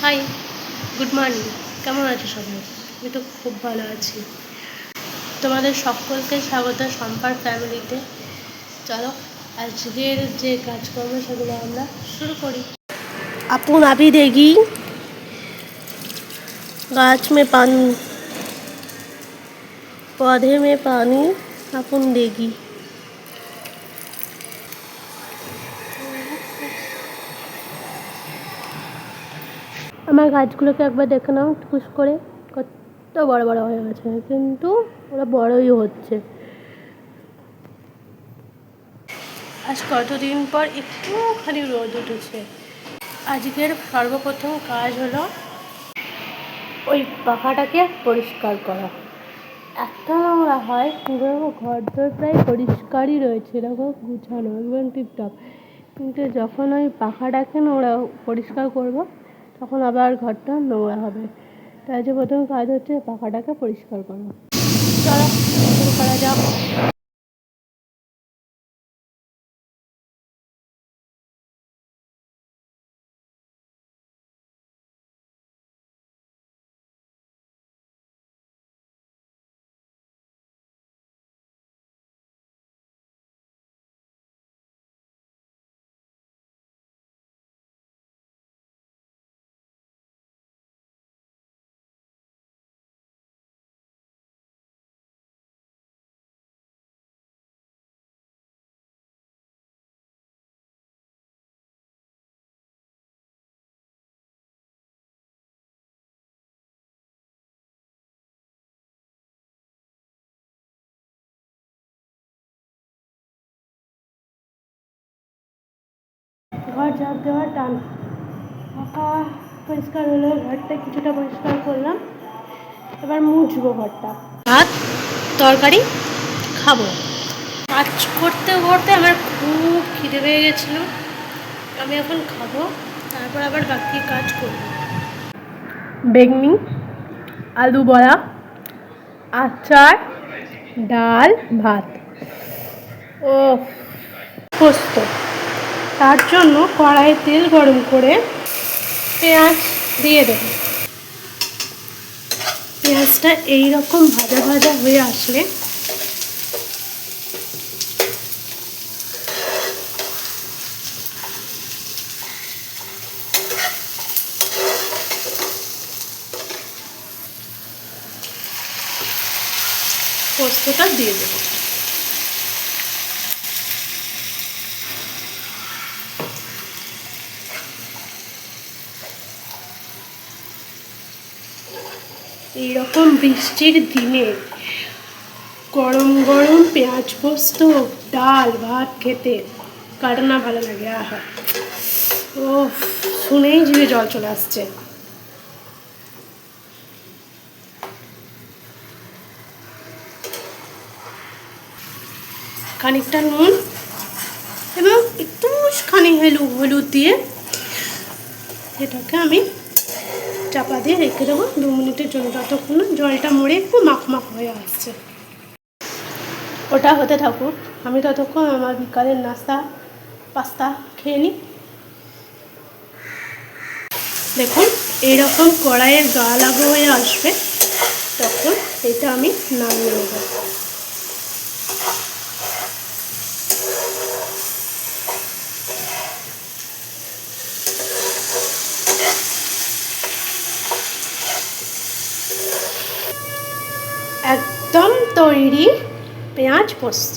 High, good morning. কেমন আছো সবাই? আমি তো খুব ভালো আছি। তোমাদের সকলকে স্বাগত সম্পার ফ্যামিলিতে। চলো আজকের যে কাজকর্ম সেগুলো আমরা শুরু করি। अपन अभी देगी गाछ में पानी, पौधे में पानी अपन देगी। আমার গাছগুলোকে একবার দেখে নাও টুকুস করে, কত বড় বড় হয়ে গেছে, কিন্তু ওরা বড়ই হচ্ছে। আজ কতদিন পর একটুখানি রোদ উঠেছে। আজকের সর্বপ্রথম কাজ হলো ওই পাখাটাকে পরিষ্কার করা। এত নোংরা হয়, পুরো ঘরদোর প্রায় পরিষ্কারই রয়েছে, এরকম গুছানো একদম টিপটপ। কিন্তু যখন ওই পাখাটাকে নোংরা পরিষ্কার করব তখন আবার ঘরটা নোংরা হবে। তাই যে প্রথম কাজ হচ্ছে পাখাটাকে পরিষ্কার করা। চলো শুরু করা যাক। ঘর ঝাঁপ দেওয়ার টান। পাখা পরিষ্কার হলো, ঘরটা কিছুটা পরিষ্কার করলাম, এবার মুছবো ঘরটা। ভাত তরকারি খাবো। কাজ করতে করতে আমার খুব খিদে পেয়ে গেছিলো, আমি এখন খাবো, তারপর আবার বাকি কাজ করব। বেগনি, আলু বড়া, আচার, ডাল, ভাত ও পোস্ত। তার জন্য কড়াইয়ে তেল গরম করে পেঁয়াজ দিয়ে দেব। পেঁয়াজটা এইরকম ভাজা ভাজা হয়ে আসলে পোস্তটা দিয়ে দেব। এইরকম বৃষ্টির দিনে গরম গরম পেঁয়াজ পোস্ত, ডাল ভাত খেতে কার না ভালো লাগে। আহা, ও শুনেই জিভে জল চলে আসছে। খানিকটা নুন এবং একটুখানি হলুদ দিয়ে এটাকে আমি চাপা দিয়ে রেখে দেবো 2 মিনিটের জন্য, ততক্ষণ জলটা মরে একটু মাখ হয়ে আসছে। ওটা হতে থাকুক, আমি ততক্ষণ আমার বিকালের নাস্তা পাস্তা খেয়ে নিই। দেখুন এইরকম কড়াইয়ের গা লাগো হয়ে আসবে, তখন এটা আমি নামিয়ে নেব। একদম তৈরি পেঁয়াজ পোস্ত।